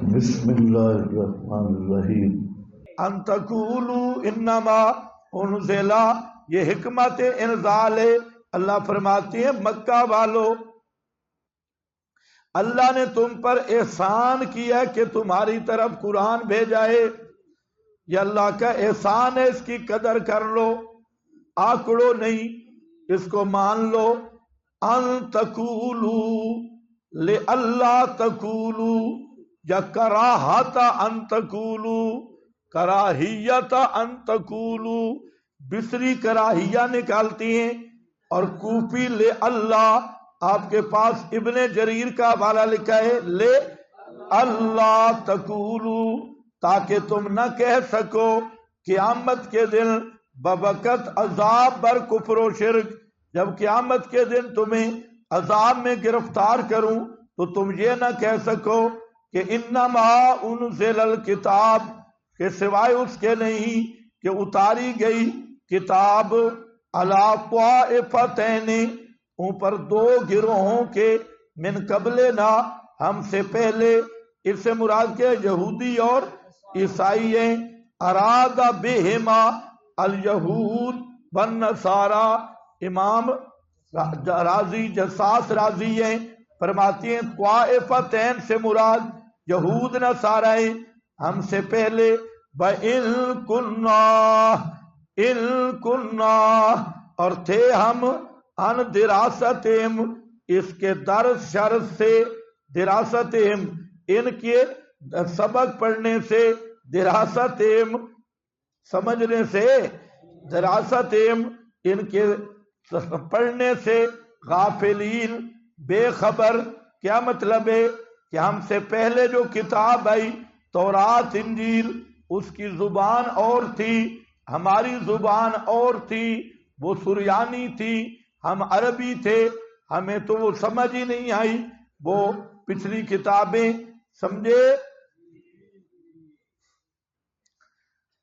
بسم اللہ الرحمن الرحیم۔ ان تقولوا انما انزل، یہ حکمت انزال ہے۔ اللہ فرماتے ہیں مکہ والو، اللہ نے تم پر احسان کیا کہ تمہاری طرف قرآن بھیجا ہے، یہ اللہ کا احسان ہے، اس کی قدر کر لو، آکڑو نہیں، اس کو مان لو۔ ان تقولوا لئلا تقولوا، یا کراہت ان تقولوا، کراہیت ان تقولوا، بصری کراہیہ نکالتی ہیں، اور کوفی لے اللہ، آپ کے پاس ابن جریر کا حوالہ لکھا ہے لے اللہ تقولوا، تاکہ تم نہ کہہ سکو قیامت کے دن بوقت عذاب بر کفر و شرک، جب قیامت کے دن تمہیں عذاب میں گرفتار کروں تو تم یہ نہ کہہ سکو کہ انما انزل الکتاب، کہ سوائے اس کے نہیں کہ اتاری گئی کتاب علی طائفتین، اوپر دو گروہوں کے، من قبلنا، ہم سے پہلے، اس سے مراد کے یہودی اور عیسائی ہیں۔ اراد بہما الیہود والنصارى، امام راضی جساس راضی ہیں، فرماتی ہیں طائفتین سے مراد یہود نصارى ہیں، ہم سے پہلے۔ وَإِن كُنَّا، اور تھے ہم، ان دراستہم، اس کے درس شرط سے، دراستہم، ان کے سبق پڑھنے سے، دراستہم سمجھنے سے، دراستہم ان کے پڑھنے سے، غافلین بے خبر۔ کیا مطلب ہے کہ ہم سے پہلے جو کتاب آئی تورات انجیل، اس کی زبان اور تھی، ہماری زبان اور تھی، وہ سریانی تھی، ہم عربی تھے، ہمیں تو وہ سمجھ ہی نہیں آئی، وہ پچھلی کتابیں، سمجھے،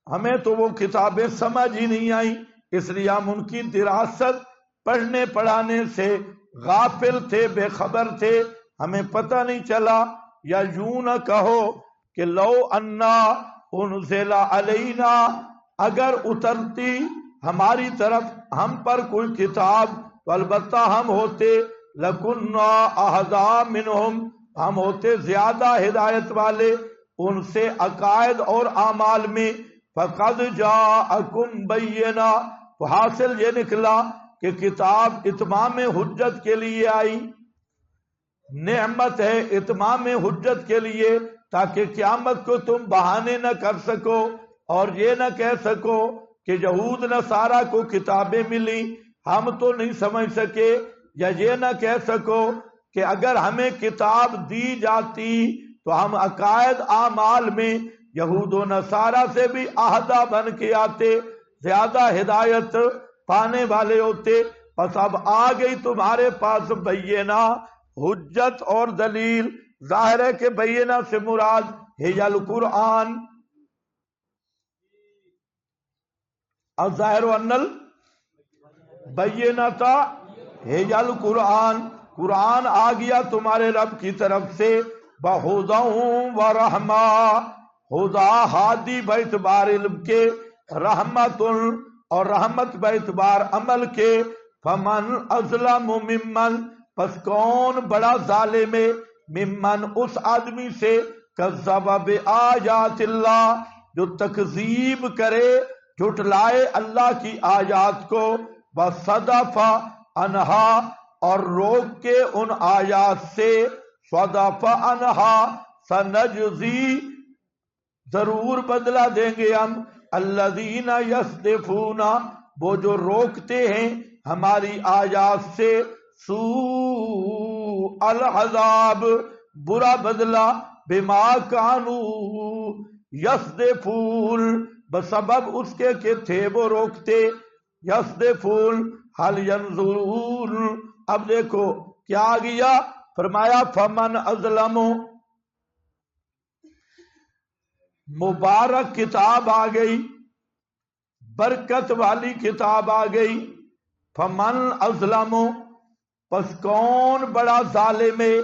ہمیں تو وہ کتابیں سمجھ ہی نہیں آئی، اس لیے ہم ان کی دراست پڑھنے پڑھانے سے غافل تھے، بے خبر تھے، ہمیں پتہ نہیں چلا۔ یا یوں نہ کہو کہ لو انا انزل علینا، اگر اترتی ہماری طرف ہم پر کوئی کتاب تو البتہ ہم ہوتے لکنا اہدا منہم، ہم ہوتے زیادہ ہدایت والے ان سے عقائد اور اعمال میں۔ فقد جاءکم بینہ، تو حاصل یہ نکلا کہ کتاب اتمام حجت کے لیے آئی، نعمت ہے اتمام حجت کے لیے، تاکہ قیامت کو تم بہانے نہ کر سکو اور یہ نہ کہہ سکو کہ یہود نصارہ کو کتابیں ملی ہم تو نہیں سمجھ سکے، یا یہ نہ کہہ سکو کہ اگر ہمیں کتاب دی جاتی تو ہم عقائد اعمال میں یہود و نصارہ سے بھی عہدہ بن کے آتے، زیادہ ہدایت پانے والے ہوتے۔ پس اب آ گئی تمہارے پاس بینہ، حجت اور دلیل۔ ظاہر ہے کہ بینہ سے مراد ہے القرآن، الظاہر ان البینۃ ہے القرآن، قرآن آ گیا تمہارے رب کی طرف سے، بہدی و رحمہ، ہدا ہادی باعتبار علم کے، رحمت اور رحمت باعتبار عمل کے۔ فمن اظلم ممن، پس کون بڑا ظالم ہے، ممن اس آدمی سے، کذب بآیات اللہ، جو تکذیب کرے، جھٹلائے اللہ کی آیات کو، وصدف عنہا، اور روک کے ان آیات سے، صدف عنہا، سنجزی، ضرور بدلہ دیں گے ہم، الذین یصدفون، وہ جو روکتے ہیں ہماری آیات سے، سوء العذاب، برا بدلہ، بما کانوا یصدفون، بسبب اس کے کہ تھے وہ روکتے، یصدفون، حل ینظرون، اب دیکھو کیا آ گیا، فرمایا فمن اظلم، مبارک کتاب آ گئی، برکت والی کتاب آ گئی، فمن اظلم، پس کون بڑا ظالم ہے،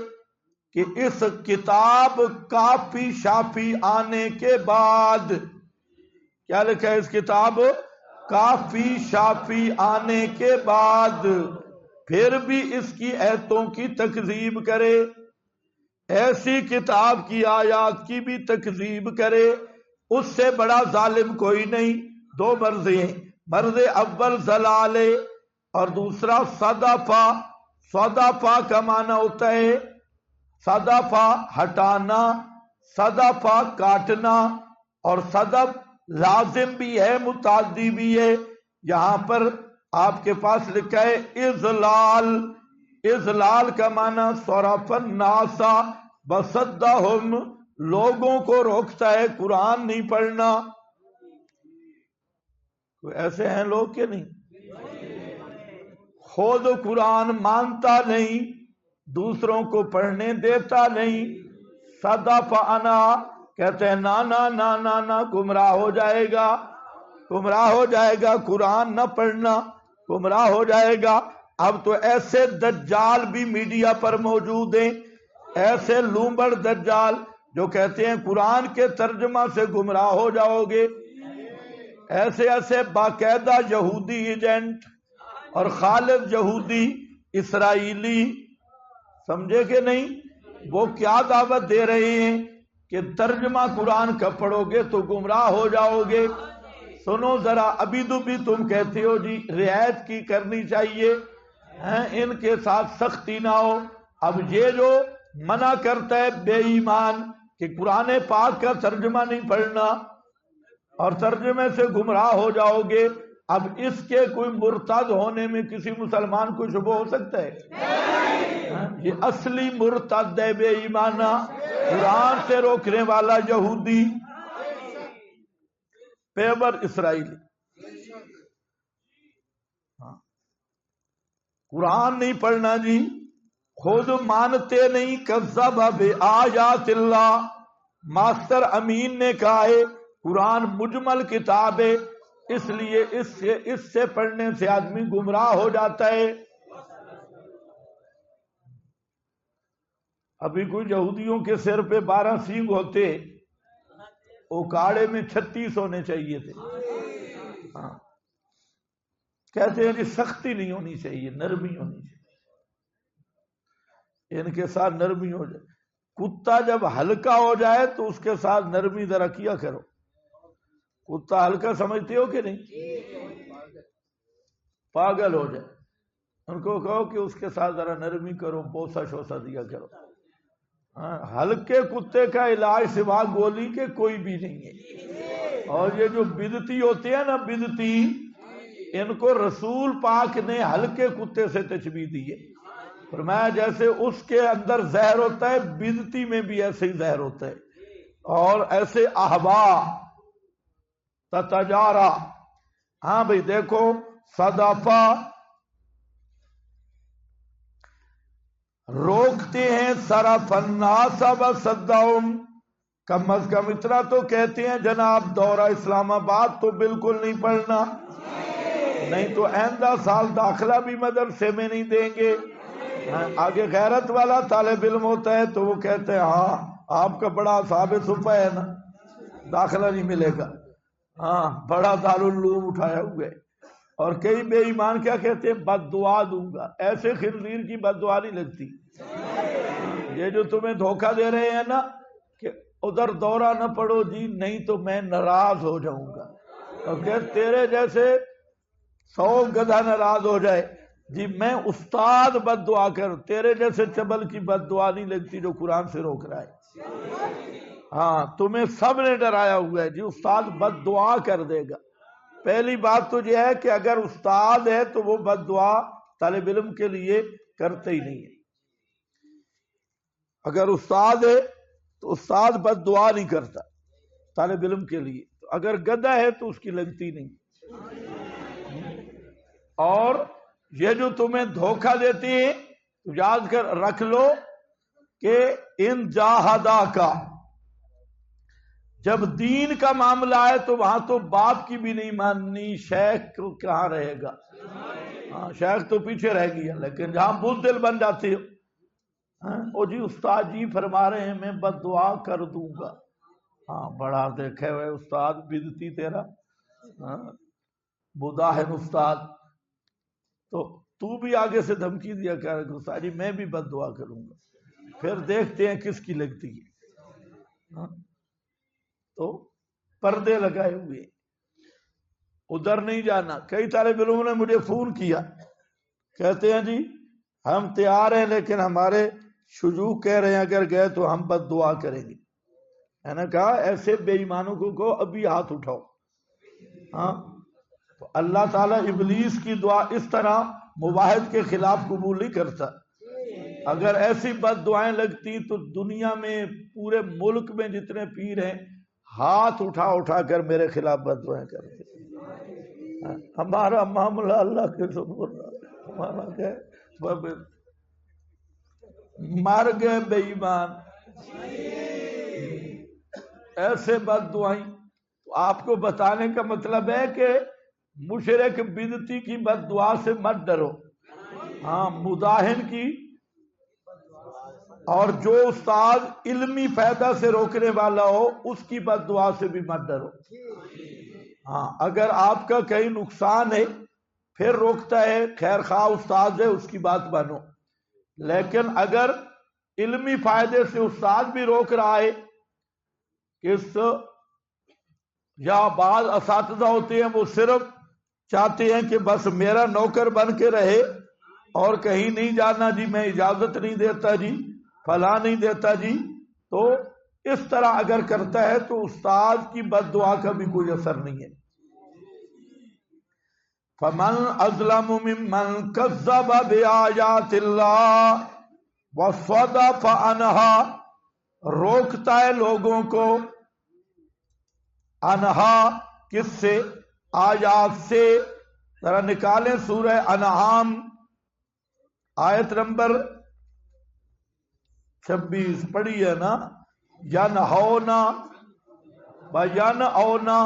کہ اس کتاب کافی شافی آنے کے بعد، کیا لکھا ہے اس کتاب کافی شافی آنے کے بعد پھر بھی اس کی ایتوں کی تکذیب کرے، ایسی کتاب کی آیات کی بھی تکذیب کرے، اس سے بڑا ظالم کوئی نہیں۔ دو مرضی ہیں، مرض اول ضلالے اور دوسرا صدفہ۔ صدفہ کا معنی ہوتا ہے صدفہ ہٹانا، صدفہ کاٹنا، اور صدف لازم بھی ہے متعدی بھی ہے۔ یہاں پر آپ کے پاس لکھا ہے اضلال۔ اضلال کا معنی صرف الناس وصدہم، لوگوں کو روکتا ہے قرآن نہیں پڑھنا۔ کوئی ایسے ہیں لوگ کہ نہیں؟ خود قرآن مانتا نہیں، دوسروں کو پڑھنے دیتا نہیں۔ صدف انا، کہتے ہیں نا نا نا نا نا، گمراہ ہو جائے گا، گمراہ ہو جائے گا، قرآن نہ پڑھنا، گمراہ ہو جائے گا۔ اب تو ایسے دجال بھی میڈیا پر موجود ہیں، ایسے لومبڑ دجال جو کہتے ہیں قرآن کے ترجمہ سے گمراہ ہو جاؤ گے۔ ایسے ایسے باقاعدہ یہودی ایجنٹ اور خالد یہودی اسرائیلی، سمجھے کہ نہیں، وہ کیا دعوت دے رہے ہیں کہ ترجمہ قرآن کا پڑھو گے تو گمراہ ہو جاؤ گے۔ سنو ذرا، ابھی تو بھی تم کہتے ہو جی رعایت کی کرنی چاہیے، ان کے ساتھ سختی نہ ہو۔ اب یہ جو منع کرتا ہے بے ایمان کہ قرآن پاک کا ترجمہ نہیں پڑھنا اور ترجمے سے گمراہ ہو جاؤ گے، اب اس کے کوئی مرتد ہونے میں کسی مسلمان کو شبہ ہو سکتا ہے؟ یہ اصلی مرتد ہے، بے ایمانہ، قرآن سے روکنے والا یہودی، پیور اسرائیلی۔ قرآن نہیں پڑھنا جی، خود مانتے نہیں۔ کذب بآیات اللہ، ماسٹر امین نے کہا ہے قرآن مجمل کتاب ہے، اس لیے اس سے پڑھنے سے آدمی گمراہ ہو جاتا ہے۔ ابھی کوئی یہودیوں کے سر پہ 12 سینگ ہوتے، اوکاڑے میں 36 ہونے چاہیے تھے۔ کہتے ہیں کہ سختی نہیں ہونی چاہیے، نرمی ہونی چاہیے، ان کے ساتھ نرمی ہو جائے۔ کتا جب ہلکا ہو جائے تو اس کے ساتھ نرمی ذرا کیا کرو۔ کتا ہلکا سمجھتے ہو کہ نہیں؟ پاگل ہو جائے، ان کو کہو کہ اس کے ساتھ ذرا نرمی کرو، بوسا شوسا دیا کرو۔ ہلکے کتے کا علاج سوا گولی کے کوئی بھی نہیں ہے۔ اور یہ جو بدعتی ہوتے ہیں نا، بدعتی، ان کو رسول پاک نے ہلکے کتے سے تشبیہ دی ہے، فرمایا جیسے اس کے اندر زہر ہوتا ہے، بدعتی میں بھی ایسے ہی زہر ہوتا ہے۔ اور ایسے احوا تتجارا، ہاں بھئی دیکھو، صدفہ روکتے ہیں صرف الناس وصدہم، کم از کم اتنا تو کہتے ہیں جناب دورہ اسلام آباد تو بالکل نہیں پڑھنا، نہیں تو آئندہ سال داخلہ بھی مدرسے میں نہیں دیں گے۔ آگے غیرت والا طالب علم ہوتا ہے تو وہ کہتے ہیں ہاں آپ کا بڑا صاحب صفحہ ہے نا، داخلہ نہیں ملے گا، ہاں بڑا دارالعلوم اٹھایا ہوا ہے۔ اور کئی بے ایمان کیا کہتے ہیں، بد دعا دوں گا۔ ایسے خنزیر کی بد دعا نہیں لگتی۔ یہ جو تمہیں دھوکہ دے رہے ہیں نا کہ ادھر دورہ نہ پڑو جی، نہیں تو میں ناراض ہو جاؤں گا، اور کہ تیرے جیسے 100 گدھا ناراض ہو جائے جی، میں استاد بد دعا کر، تیرے جیسے چبل کی بد دعا نہیں لگتی جو قرآن سے روک رہا ہے۔ ہاں تمہیں سب نے ڈرایا ہوا ہے جی، استاد بد دعا کر دے گا۔ پہلی بات تو یہ ہے کہ اگر استاد ہے تو وہ بد دعا طالب علم کے لیے کرتے ہی نہیں ہے۔ اگر استاد ہے تو استاد بد دعا نہیں کرتا طالب علم کے لیے، اگر گدھا ہے تو اس کی لگتی نہیں۔ اور یہ جو تمہیں دھوکہ دیتے ہیں تو یاد کر رکھ لو کہ ان جاہدہ کا، جب دین کا معاملہ ہے تو وہاں تو باپ کی بھی نہیں ماننی، شیخ کہاں رہے گا؟ ہاں شیخ تو پیچھے رہ گیا، لیکن جہاں بزدل بن جاتے ہو، او جی استاد جی فرما رہے ہیں میں بد دعا کر دوں گا. ہاں بڑا دیکھے ہوئے استاد بدتی تیرا، مداحن استاد. تو بھی آگے سے دھمکی دیا کر استاد جی میں بھی بد دعا کروں گا، پھر دیکھتے ہیں کس کی لگتی ہے. تو پردے لگائے ہوئے ادھر نہیں جانا. کئی طالب علموں نے مجھے فون کیا، کہتے ہیں جی ہم تیار ہیں لیکن ہمارے شیوخ کہہ رہے ہیں اگر گئے تو ہم بد دعا کریں گے. میں نے کہا ایسے بے ایمانوں کو ابھی ہاتھ اٹھاؤ. ہاں تو اللہ تعالیٰ ابلیس کی دعا اس طرح مواحد کے خلاف قبول نہیں کرتا. اگر ایسی بد دعائیں لگتی تو دنیا میں پورے ملک میں جتنے پیر ہیں ہاتھ اٹھا اٹھا کر میرے خلاف بد دعائیں کرتے. ہمارا معاملہ اللہ کے سبور ہمارا کہ مر گئے بے ایمان. ایسے بد دعائیں تو آپ کو بتانے کا مطلب ہے کہ مشرک بدعتی کی بد دعا سے مت ڈرو. ہاں مداحن کی اور جو استاد علمی فائدہ سے روکنے والا ہو اس کی بد دعا سے بھی مت ڈرو. ہاں اگر آپ کا کہیں نقصان ہے پھر روکتا ہے خیر خواہ استاد ہے اس کی بات مانو. لیکن اگر علمی فائدے سے استاد بھی روک رہا ہے اس یا بعض اساتذہ ہوتے ہیں وہ صرف چاہتے ہیں کہ بس میرا نوکر بن کے رہے اور کہیں نہیں جانا جی، میں اجازت نہیں دیتا جی، فلاں نہیں دیتا جی، تو اس طرح اگر کرتا ہے تو استاد کی بد دعا کا بھی کوئی اثر نہیں ہے. فمن اظلم ممن کذب بآیات اللہ وصدف عنہا، روکتا ہے لوگوں کو انہا کس سے؟ آیات سے. ذرا نکالیں سورہ انعام آیت نمبر 26 پڑھی ہے نا. ینہونا ینہونا،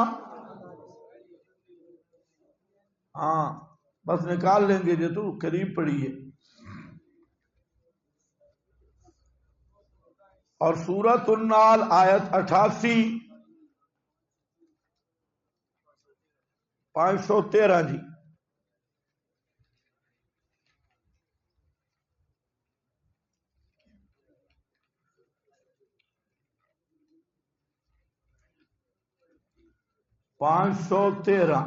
ہاں بس نکال لیں گے جو تو قریب پڑھی ہے. اور سورۃ النحل آیت 88 513 جی. پانچ سو 13.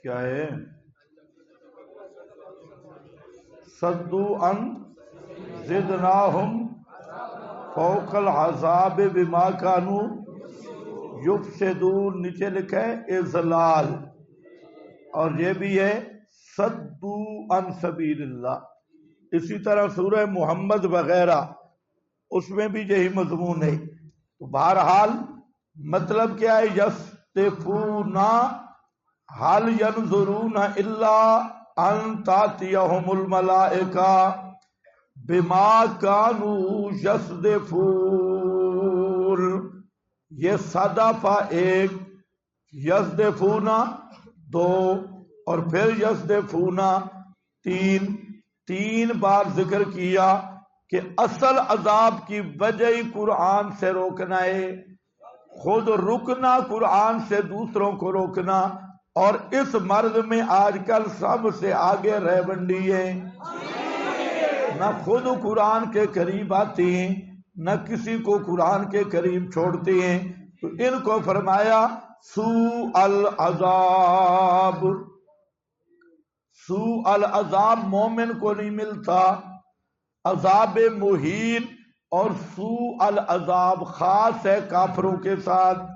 کیا ہے؟ صدو ان زدناہم فوق العذاب بما کانوا یفسدون، نیچے لکھا ہے اضلال، اور یہ بھی ہے صدو عن سبیل اللہ. اسی طرح سورہ محمد وغیرہ اس میں بھی یہی مضمون ہے. تو بہرحال مطلب کیا ہے؟ یستفونا حل ینظرون الا ان تاتیہم الملائکہ بما کانوا یصدفون. یہ صدفہ ایک، یصدفونا دو، اور پھر یصدفونا تین بار ذکر کیا کہ اصل عذاب کی وجہ ہی قرآن سے روکنا ہے. خود رکنا قرآن سے دوسروں کو روکنا. اور اس مرض میں آج کل سب سے آگے ریونڈی ہے، نہ خود قرآن کے قریب آتی ہیں نہ کسی کو قرآن کے قریب چھوڑتے ہیں. تو ان کو فرمایا سوء العذاب. سوء العذاب مومن کو نہیں ملتا، عذاب مہین اور سوء العذاب خاص ہے کافروں کے ساتھ.